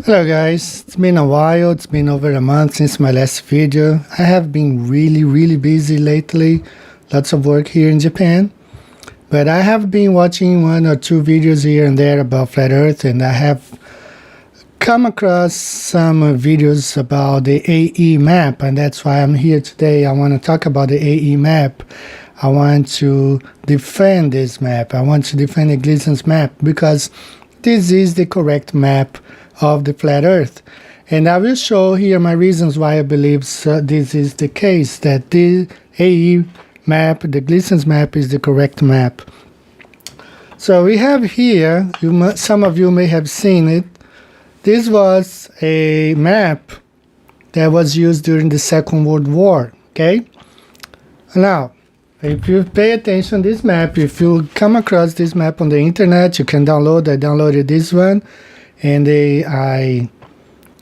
Hello guys, it's been a while, it's been over a month since my last video. I have been really busy lately, lots of work here in Japan. But I have been watching one or two videos here and there about Flat Earth, and I have come across some videos about the AE map, and that's why I'm here today. I want to talk about the AE map. I want to defend this map. I want to defend the Gibson's map because this is the correct map of the flat earth, and I will show here my reasons why I believe this is the case, that the AE map, the Gibson's map, is the correct map. So we have here, some of you may have seen it, this was a map that was used during the Second World War. Okay, now if you pay attention to this map, if you come across this map on the internet, you can download. I downloaded this one, and I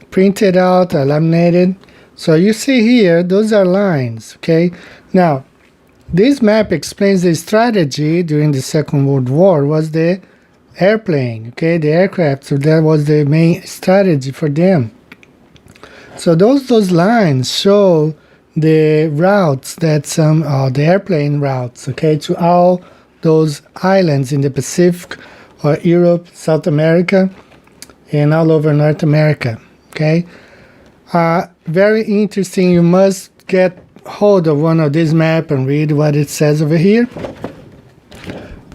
printed out, I laminated. So you see here, those are lines. Okay, now this map explains the strategy during the Second World War was the airplane. Okay, the aircraft. So that was the main strategy for them. So those lines show the routes that the airplane routes, okay, to all those islands in the Pacific or Europe, South America, and all over North America. Okay, very interesting. You must get hold of one of these maps and read what it says over here.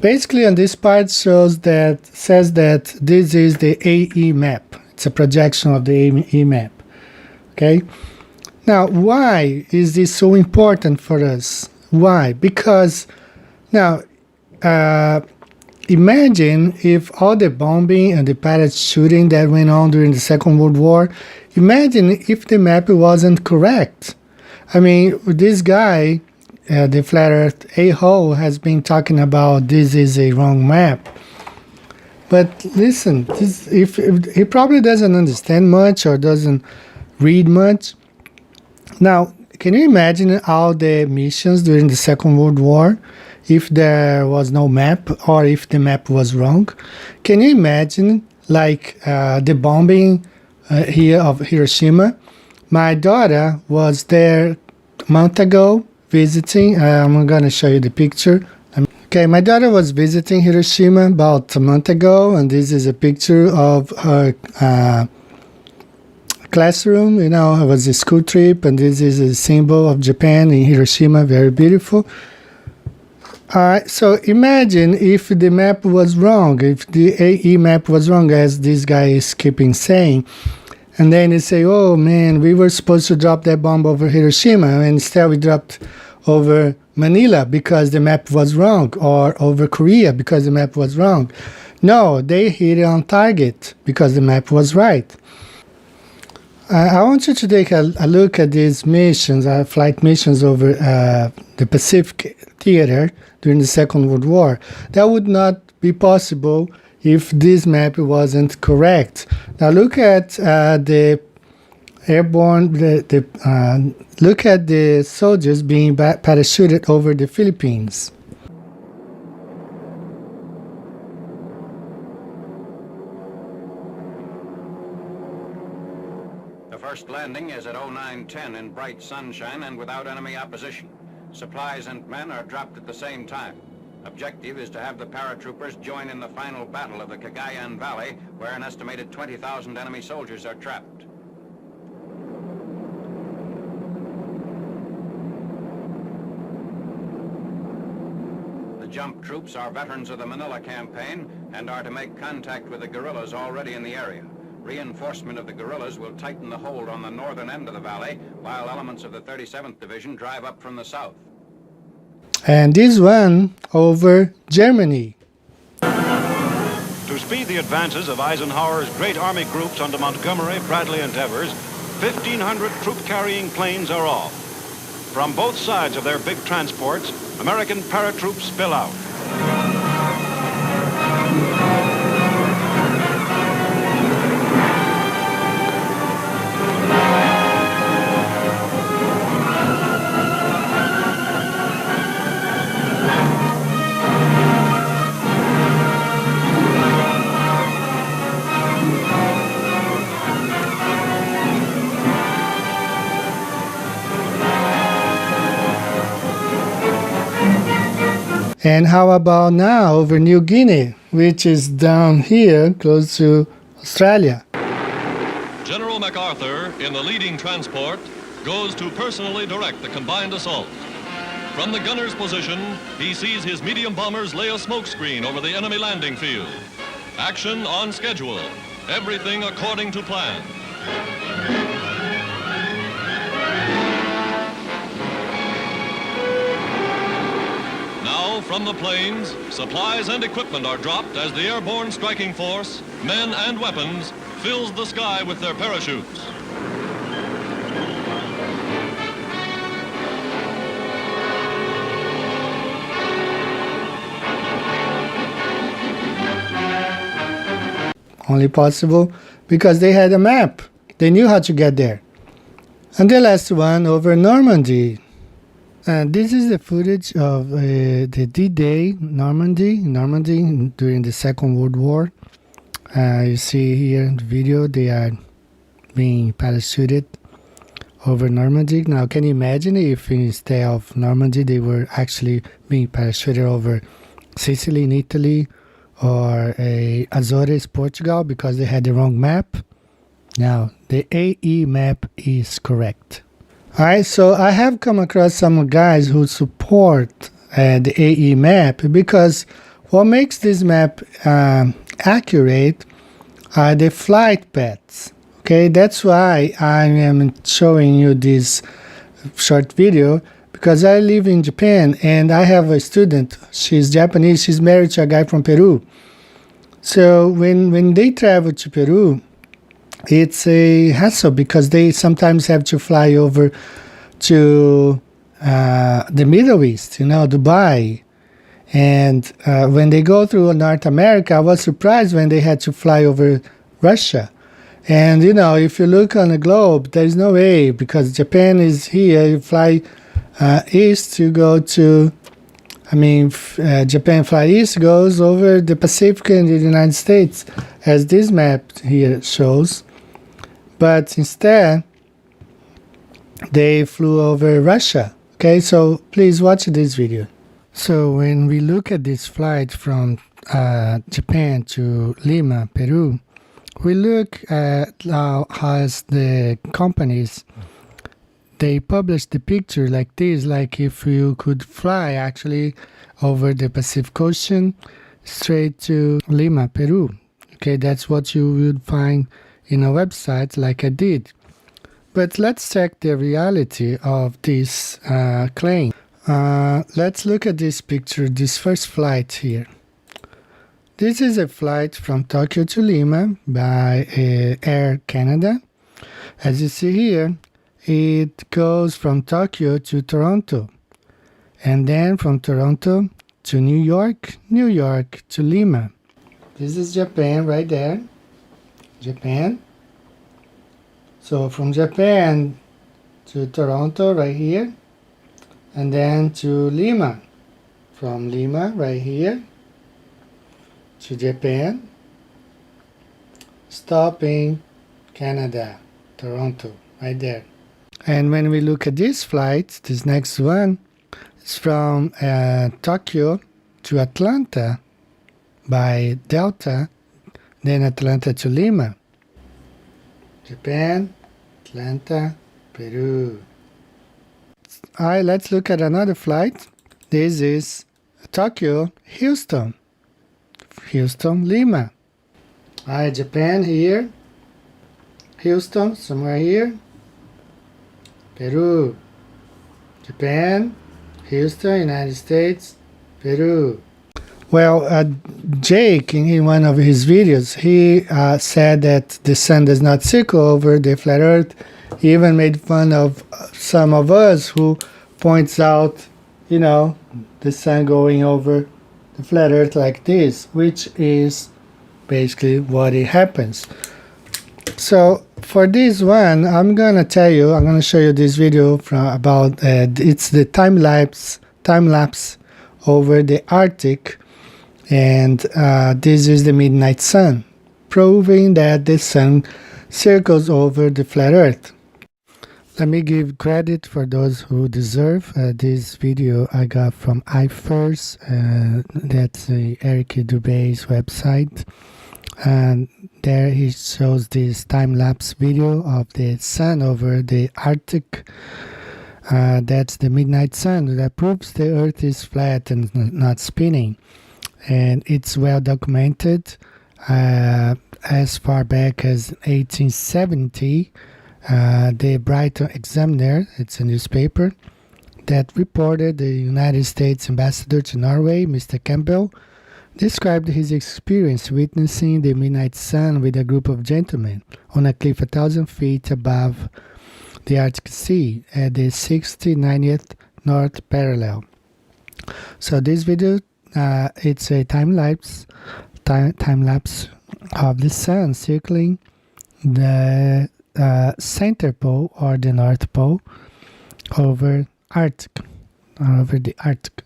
Basically, on this part says that this is the AE map. It's a projection of the AE map. Okay. Now, why is this so important for us? Why? Because now, imagine if all the bombing and the pirate shooting that went on during the Second World War, imagine if the map wasn't correct. I mean, this guy, the Flat Earth a-hole, has been talking about this is a wrong map. But listen, if he probably doesn't understand much or doesn't read much. Now, can you imagine all the missions during the Second World War if there was no map or if the map was wrong? Can you imagine like the bombing here of Hiroshima? My daughter was there a month ago visiting. I'm going to show you the picture. Okay, my daughter was visiting Hiroshima about a month ago, and this is a picture of her classroom. You know, it was a school trip, and this is a symbol of Japan in Hiroshima, very beautiful. So imagine if the map was wrong, if the AE map was wrong, as this guy is keeping saying, and then they say, oh man, we were supposed to drop that bomb over Hiroshima, and instead we dropped over Manila because the map was wrong, or over Korea because the map was wrong. No, they hit it on target because the map was right. I want you to take a look at these missions, flight missions over the Pacific theater during the Second World War. That would not be possible if this map wasn't correct. Now look at the airborne, look at the soldiers being parachuted over the Philippines. First landing is at 0910 in bright sunshine and without enemy opposition. Supplies and men are dropped at the same time. Objective is to have the paratroopers join in the final battle of the Cagayan Valley, where an estimated 20,000 enemy soldiers are trapped. The jump troops are veterans of the Manila campaign and are to make contact with the guerrillas already in the area. Reinforcement of the guerrillas will tighten the hold on the northern end of the valley, while elements of the 37th Division drive up from the south. And this one over Germany. To speed the advances of Eisenhower's great army groups under Montgomery, Bradley, and Evers, 1,500 troop-carrying planes are off. From both sides of their big transports, American paratroops spill out. And how about now over New Guinea, which is down here close to Australia? General MacArthur, in the leading transport, goes to personally direct the combined assault. From the gunner's position, he sees his medium bombers lay a smokescreen over the enemy landing field. Action on schedule. Everything according to plan. Now, from the planes, supplies and equipment are dropped as the airborne striking force, men and weapons, fills the sky with their parachutes. Only possible because they had a map. They knew how to get there. And the last one over Normandy. This is the footage of the D-Day Normandy during the Second World War. You see here in the video they are being parachuted over Normandy. Now can you imagine if instead of Normandy they were actually being parachuted over Sicily in Italy or Azores, Portugal, because they had the wrong map? Now the AE map is correct. Alright, so I have come across some guys who support the AE map because what makes this map accurate are the flight paths. Okay, that's why I am showing you this short video, because I live in Japan and I have a student. She's Japanese. She's married to a guy from Peru. So when they travel to Peru, it's a hassle because they sometimes have to fly over to the Middle East, Dubai. And when they go through North America, I was surprised when they had to fly over Russia. And, if you look on the globe, there's no way, because Japan is here. You fly east to go to, Japan fly east goes over the Pacific and the United States, as this map here shows. But instead, they flew over Russia. Okay, so please watch this video. So when we look at this flight from Japan to Lima, Peru, we look at how the companies, they publish the picture like this, like if you could fly actually over the Pacific Ocean straight to Lima, Peru. Okay, that's what you would find in a website like I did. But let's check the reality of this claim. Let's look at this picture, this first flight here. This is a flight from Tokyo to Lima by Air Canada. As you see here, it goes from Tokyo to Toronto, and then from Toronto to New York, New York to Lima. This is Japan right there, Japan. So from Japan to Toronto right here, and then to Lima. From Lima right here to Japan, stopping Canada, Toronto, right there. And when we look at this flight, this next one is from Tokyo to Atlanta by Delta, then Atlanta to Lima. Japan, Atlanta, Peru. Alright, let's look at another flight. This is Tokyo, Houston, Houston, Lima. Alright, Japan here, Houston, somewhere here, Peru, Japan, Houston, United States, Peru. Well, Jake, in one of his videos, he said that the sun does not circle over the flat earth. He even made fun of some of us who points out, the sun going over the flat earth like this, which is basically what it happens. So for this one, I'm gonna show you this video about it's the time lapse over the Arctic, and this is the midnight sun, proving that the sun circles over the flat earth. Let me give credit for those who deserve. This video I got from iFirst, that's Eric Dubé's website, and there he shows this time-lapse video of the sun over the Arctic. That's the midnight sun that proves the Earth is flat and not spinning, and it's well documented as far back as 1870. The Brighton Examiner, it's a newspaper, that reported the United States ambassador to Norway, Mr. Campbell, described his experience witnessing the midnight sun with a group of gentlemen on a cliff 1,000 feet above the Arctic Sea at the 69th North Parallel. So this video, it's a time-lapse of the sun circling the center pole or the North Pole over the Arctic.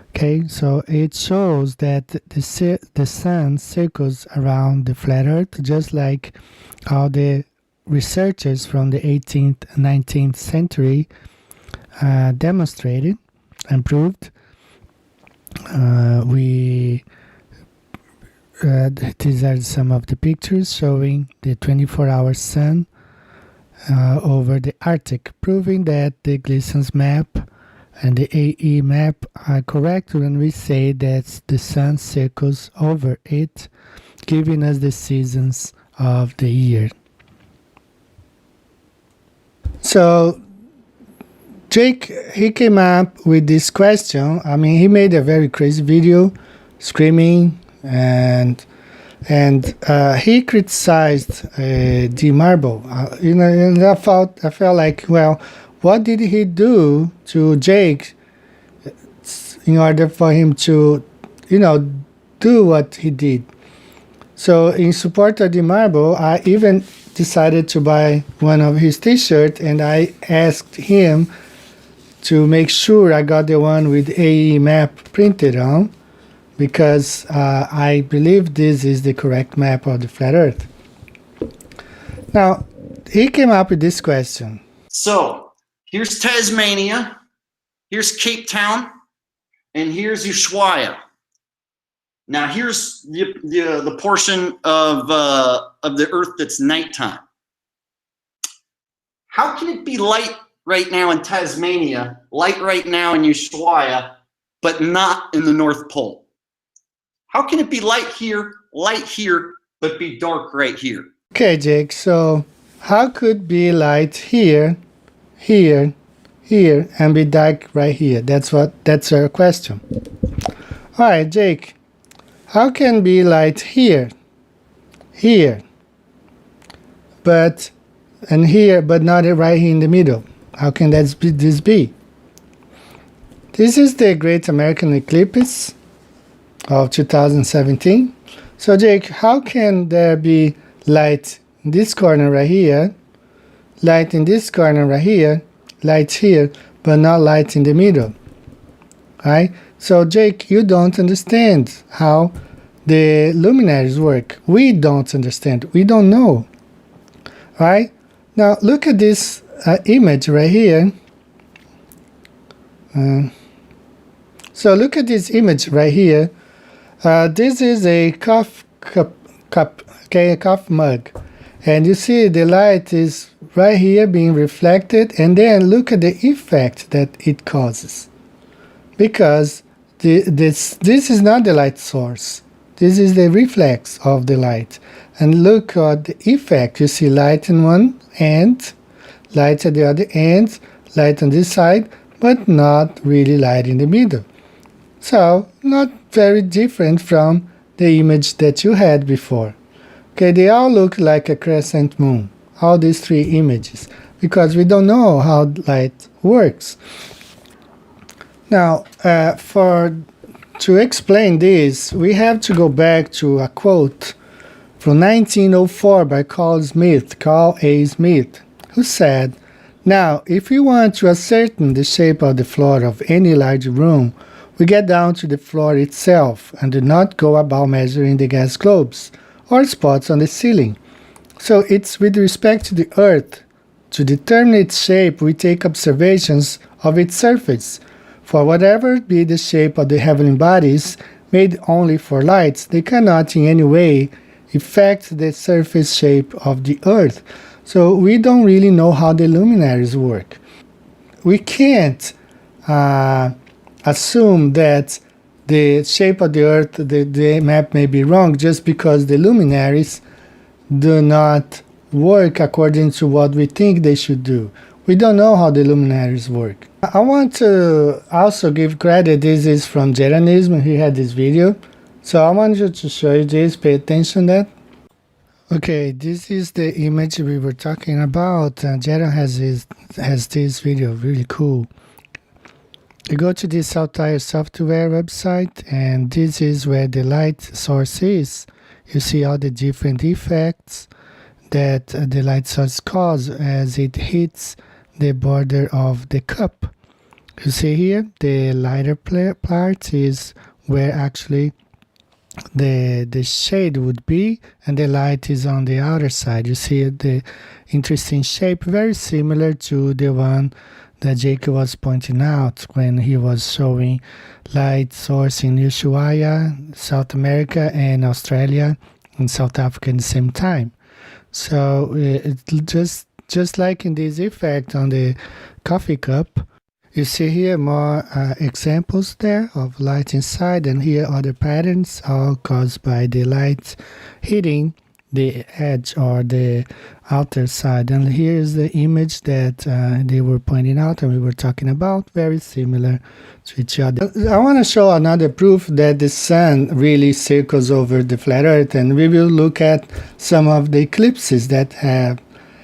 Okay, so it shows that the sun circles around the flat Earth, just like all the researchers from the 18th and 19th century demonstrated and proved. These are some of the pictures showing the 24-hour sun over the Arctic, proving that the Gleason's map and the AE map are correct when we say that the sun circles over it, giving us the seasons of the year. So Jake, he came up with this question. I mean, he made a very crazy video screaming, and he criticized the marble. And I felt like, well, what did he do to Jake in order for him to, do what he did? So in support of the marble, I even decided to buy one of his t-shirts, and I asked him to make sure I got the one with AE map printed on, because I believe this is the correct map of the flat Earth. Now, he came up with this question. So, here's Tasmania, here's Cape Town, and here's Ushuaia. Now, here's the portion of the Earth that's nighttime. How can it be light right now in Tasmania, light right now in Ushuaia, but not in the North Pole? How can it be light here, but be dark right here? Okay, Jake, so how could be light here, here, and be dark right here? That's our question. All right, Jake, how can be light here, but not right here in the middle? How can this be? This is the Great American Eclipse of 2017. So Jake, how can there be light in this corner right here, light in this corner right here, light here, but not light in the middle? Right? So Jake, you don't understand how the luminaries work. We don't understand. We don't know. Right? Now look at this image right here. So look at this image right here. This is a coffee mug, and you see the light is right here being reflected, and then look at the effect that it causes, because this is not the light source. This is the reflex of the light, and look at the effect. You see light in one end, light at the other end, light on this side, but not really light in the middle. So not very different from the image that you had before. Okay, they all look like a crescent moon, all these three images, because we don't know how light works. Now, to explain this, we have to go back to a quote from 1904 by Carl A. Smith, who said, "Now, if we want to ascertain the shape of the floor of any large room, we get down to the floor itself and do not go about measuring the gas globes or spots on the ceiling. So it's with respect to the Earth To determine its shape, we take observations of its surface. For whatever be the shape of the heavenly bodies, made only for lights, they cannot in any way affect the surface shape of the earth. So we don't really know how the luminaries work. We can't assume that the shape of the earth, the map may be wrong just because the luminaries do not work according to what we think they should do. We don't know how the luminaries work. I want to also give credit. This is from Jeranism. He had this video. So I want you to show you this. Pay attention to that. Okay, this is the image we were talking about. Jera has this video, really cool. You go to this Altair software website, and this is where the light source is. You see all the different effects that the light source causes as it hits the border of the cup. You see here, the lighter part is where actually the shade would be, and the light is on the outer side. You see the interesting shape, very similar to the one that Jake was pointing out when he was showing light source in Ushuaia, South America, and Australia and South Africa at the same time. So it's just like in this effect on the coffee cup. You see here more examples there of light inside, and here other patterns, all caused by the light hitting the edge or the outer side. And here is the image that they were pointing out and we were talking about, very similar to each other. I want to show another proof that the sun really circles over the flat earth, and we will look at some of the eclipses that have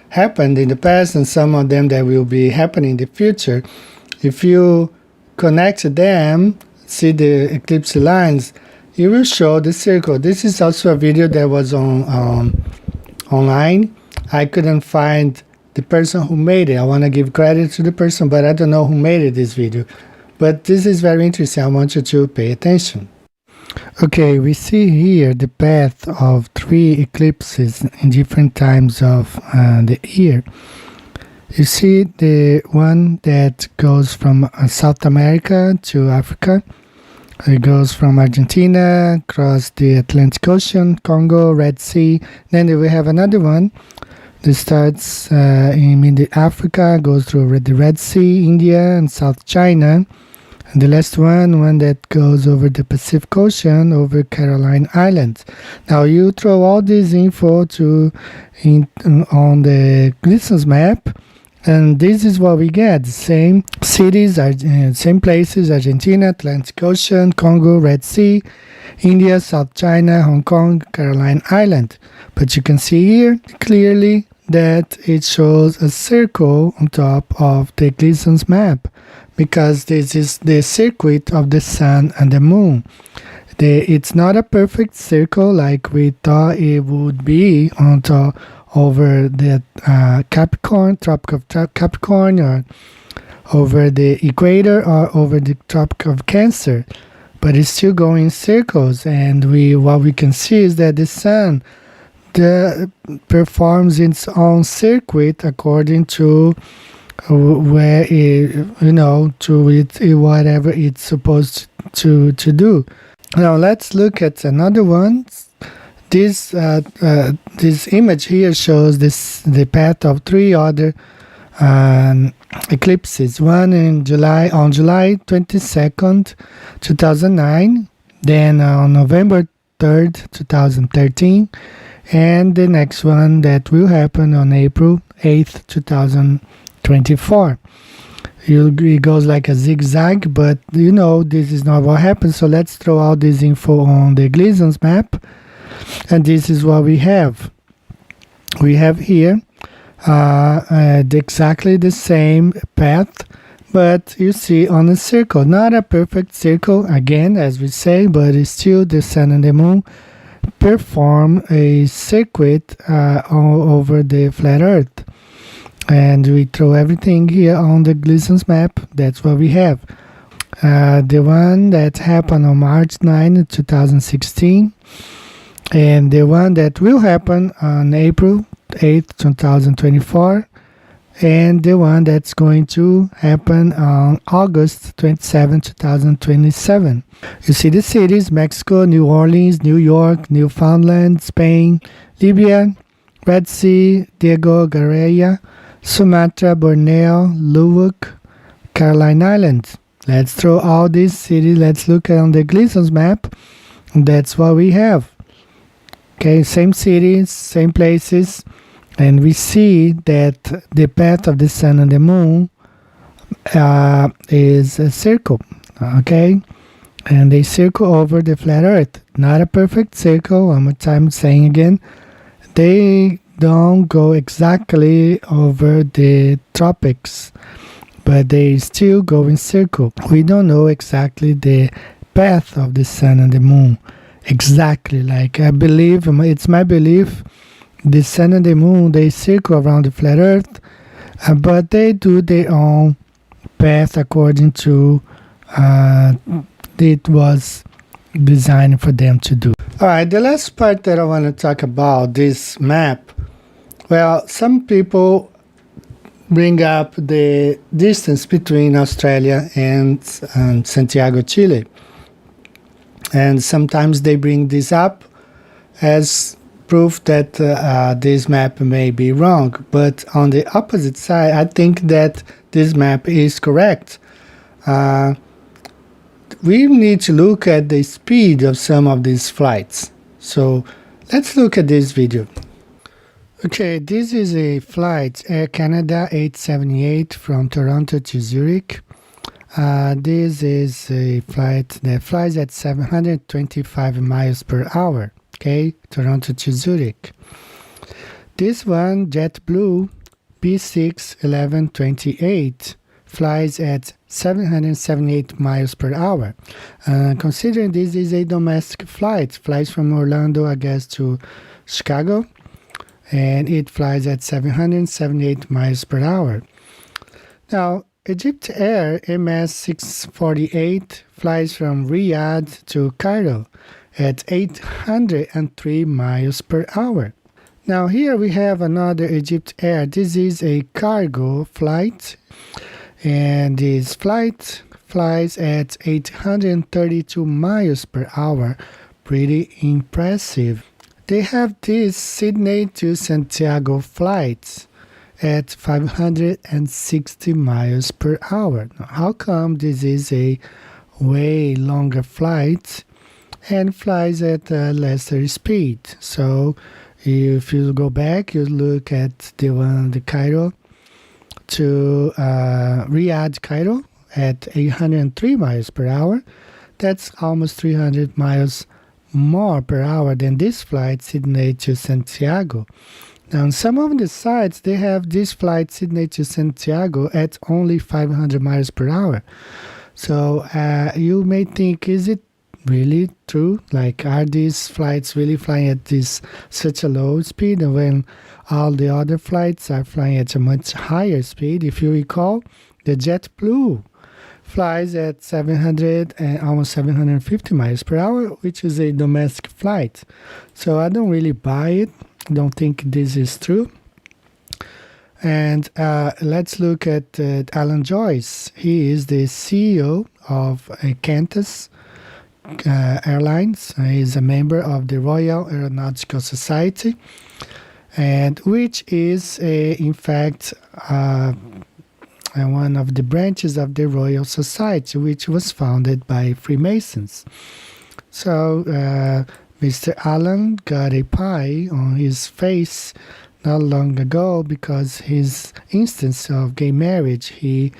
happened in the past and some of them that will be happening in the future. If you connect them, see the eclipse lines, it will show the circle. This is also a video that was on online. I couldn't find the person who made it. I want to give credit to the person, but I don't know who made it, this video. But this is very interesting. I want you to pay attention. Okay, we see here the path of 3 eclipses in different times of the year. You see the one that goes from South America to Africa. It goes from Argentina, across the Atlantic Ocean, Congo, Red Sea. Then we have another one that starts in Africa, goes through the Red Sea, India, and South China. And the last one that goes over the Pacific Ocean, over Caroline Islands. Now you throw all this info on the Gibson's map, and this is what we get. Same cities, same places: Argentina, Atlantic Ocean, Congo, Red Sea, India, South China, Hong Kong, Caroline Island. But you can see here clearly that it shows a circle on top of the Gibson's map, because this is the circuit of the sun and the moon. It's not a perfect circle like we thought it would be on top over the Capricorn, Tropic of Capricorn, or over the equator, or over the Tropic of Cancer, but it's still going in circles. And what we can see is that the sun performs its own circuit according to where whatever it's supposed to do. Now let's look at another one. This image here shows the path of 3 other eclipses. One on July 22nd, 2009. Then on November 3rd, 2013. And the next one that will happen on April 8th, 2024. It goes like a zigzag, but this is not what happens. So let's throw out this info on the Gibson's map. And this is what we have. We have here exactly the same path, but you see on a circle, not a perfect circle, again, as we say, but it's still the sun and the moon perform a circuit over the flat earth. And we throw everything here on the Gibson's map. That's what we have. The one that happened on March 9, 2016. And the one that will happen on April 8th, 2024, and the one that's going to happen on August 27, 2027. You see the cities: Mexico, New Orleans, New York, Newfoundland, Spain, Libya, Red Sea, Diego Garcia, Sumatra, Borneo, Luwuk, Caroline Islands. Let's throw all these cities. Let's look on the Gleason's map. That's what we have. Okay, same cities, same places, and we see that the path of the sun and the moon is a circle. Okay, and they circle over the flat Earth. Not a perfect circle. One more time, saying again, they don't go exactly over the tropics, but they still go in circle. We don't know exactly the path of the sun and the moon. Exactly, like I believe, it's my belief, the sun and the moon, they circle around the flat Earth, but they do their own path according to it was designed for them to do. All right, the last part that I want to talk about this map. Well, some people bring up the distance between Australia and Santiago, Chile. And sometimes they bring this up as proof that this map may be wrong. But on the opposite side, I think that this map is correct. We need to look at the speed of some of these flights. So let's look at this video. Okay, this is a flight, Air Canada 878 from Toronto to Zurich. This is a flight that flies at 725 miles per hour, okay, Toronto to Zurich. This one, JetBlue B6 1128, flies at 778 miles per hour. Considering this is a domestic flight, flies from Orlando, I guess, to Chicago, and it flies at 778 miles per hour. Now, Egypt Air MS 648 flies from Riyadh to Cairo at 803 miles per hour. Now here we have another Egypt Air. This is a cargo flight, and this flight flies at 832 miles per hour. Pretty impressive. They have this Sydney to Santiago flights at 560 miles per hour. Now, how come this is a way longer flight and flies at a lesser speed? So if you go back, you look at the one, the Cairo to Riyadh, Cairo at 803 miles per hour. That's almost 300 miles more per hour than this flight, Sydney to Santiago. Now, on some of the sites, they have this flight, Sydney to Santiago, at only 500 miles per hour. So you may think, is it really true? Like, are these flights really flying at such a low speed, and when all the other flights are flying at a much higher speed? If you recall, the JetBlue flies at 700 and almost 750 miles per hour, which is a domestic flight. So I don't really buy it. Don't think this is true. And let's look at Alan Joyce. He is the CEO of Qantas Airlines. He is a member of the Royal Aeronautical Society, and which is in fact one of the branches of the Royal Society, which was founded by Freemasons. So Mr. Allen got a pie on his face not long ago because his instance of gay marriage. He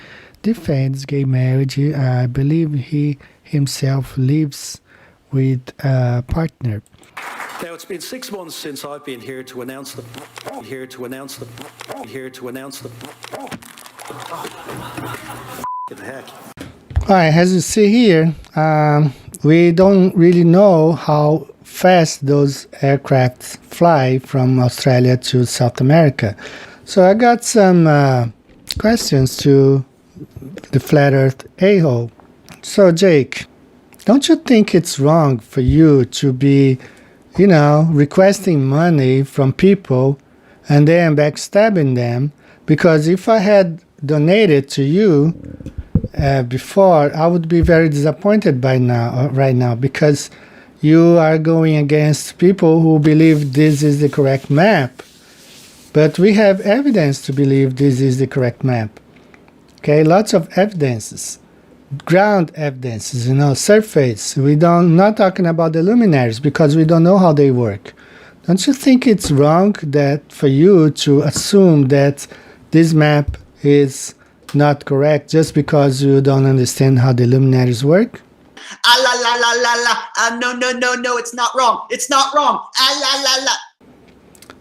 defends gay marriage. I believe he himself lives with a partner. Now, it's been 6 months since I've been here to announce the heck. All right, as you see here, we don't really know how fast those aircraft fly from Australia to South America. So I got some questions to the Flat Earth a-hole. So Jake, don't you think it's wrong for you to be, requesting money from people and then backstabbing them, because if I had donated to you before, I would be very disappointed right now, because you are going against people who believe this is the correct map. But we have evidence to believe this is the correct map. Okay, lots of evidences, ground evidences, surface. Not talking about the luminaries, because we don't know how they work. Don't you think it's wrong that for you to assume that this map is not correct just because you don't understand how the luminaries work? Ah la la la la la. No, it's not wrong. It's not wrong. Ah la la la.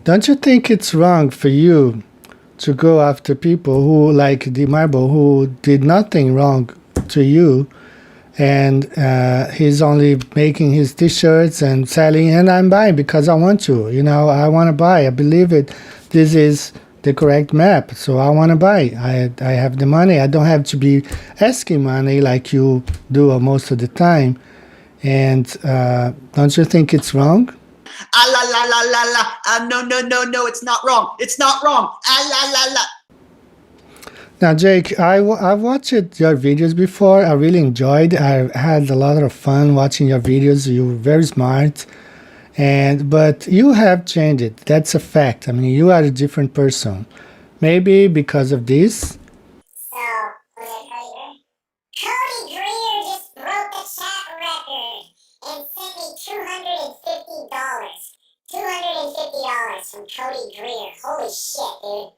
Don't you think it's wrong for you to go after people who, like the Marble, who did nothing wrong to you, and he's only making his t-shirts and selling, and I'm buying because I want to, I want to buy. I believe it. This is the correct map, so I want to buy. I have the money. I don't have to be asking money like you do most of the time. And don't you think it's wrong? Ah la la la la la. No, it's not wrong. It's not wrong. Ah la la la. Now, Jake, I've watched your videos before. I really enjoyed. I had a lot of fun watching your videos. You were very smart, but you have changed. That's a fact. I mean, you are a different person. Maybe because of this. So, Cody Greer just broke the chat record and sent me $250. $250 from Cody Greer. Holy shit, dude.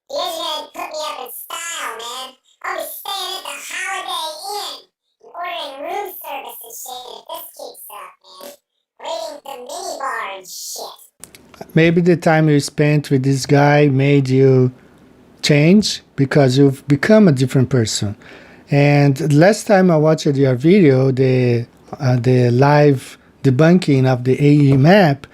You guys are gonna put me up in style, man. I'll be staying at the Holiday Inn and ordering room service and shit if this keeps up, man. Raiding the minibar and shit. Maybe the time you spent with this guy made you change, because you've become a different person. And last time I watched your video, the live debunking of the AE map,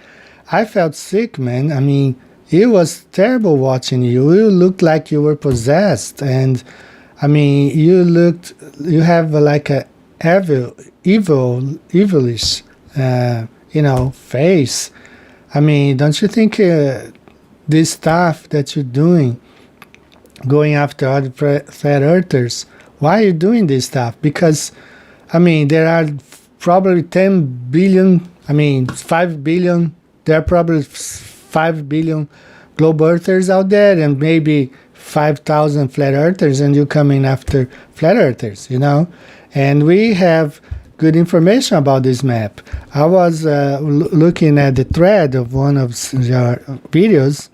I felt sick, man. I mean, it was terrible watching you. You looked like you were possessed, and I mean, you have like a evilish, face. I mean, don't you think this stuff that you're doing, going after other flat earthers, why are you doing this stuff? Because, I mean, there are probably 10 billion, 5 billion, there are probably 5 billion globe earthers out there, and maybe 5,000 flat earthers, and you coming after flat earthers, And we have good information about this map. I was looking at the thread of one of your videos,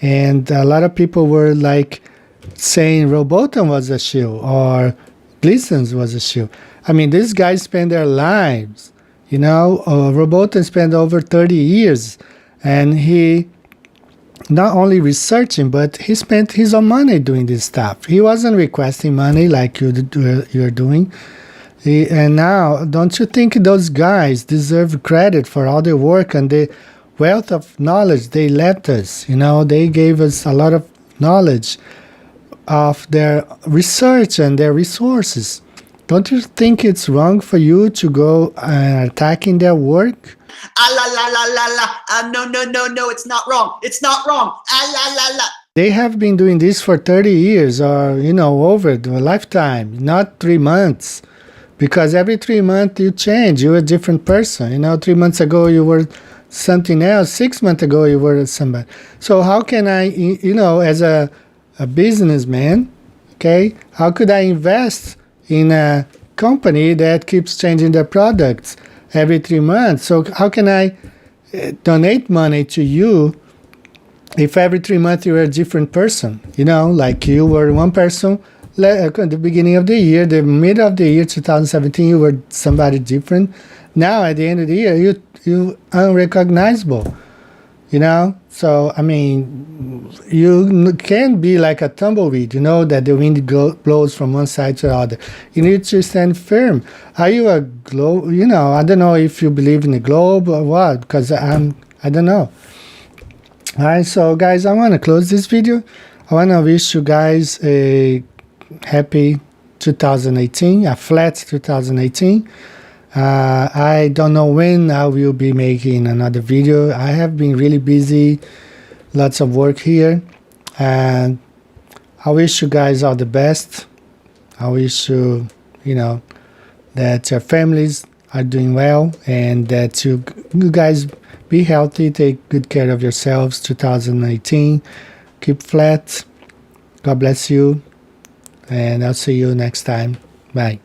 and a lot of people were like saying Robotham was a shill or Gleason's was a shill. I mean, these guys spend their lives, Robotham spent over 30 years, and he not only researching, but he spent his own money doing this stuff. He wasn't requesting money like you're doing. And now, don't you think those guys deserve credit for all their work and the wealth of knowledge they left us? They gave us a lot of knowledge of their research and their resources. Don't you think it's wrong for you to go attacking their work? Ah la la la la la. No, it's not wrong. It's not wrong. Ah la la la. They have been doing this for 30 years or, over the lifetime, not 3 months. Because every 3 months you change. You're a different person. 3 months ago you were something else. 6 months ago you were somebody. So how can I, as a businessman, okay, how could I invest in a company that keeps changing their products every 3 months? So how can I donate money to you if every 3 months you're a different person? Like you were one person at the beginning of the year, the middle of the year 2017, you were somebody different. Now at the end of the year, you unrecognizable. So I mean, you can't be like a tumbleweed. That the wind blows from one side to the other. You need to stand firm. Are you a globe? I don't know if you believe in the globe or what, because I don't know. All right, so guys, I want to close this video. I want to wish you guys a happy 2018, a flat 2018. I don't know when I will be making another video. I have been really busy Lots of work here, and I wish you guys all the best. I wish you, that your families are doing well, and that you guys be healthy, take good care of yourselves. 2018, keep flat. God bless you, and I'll see you next time. Bye.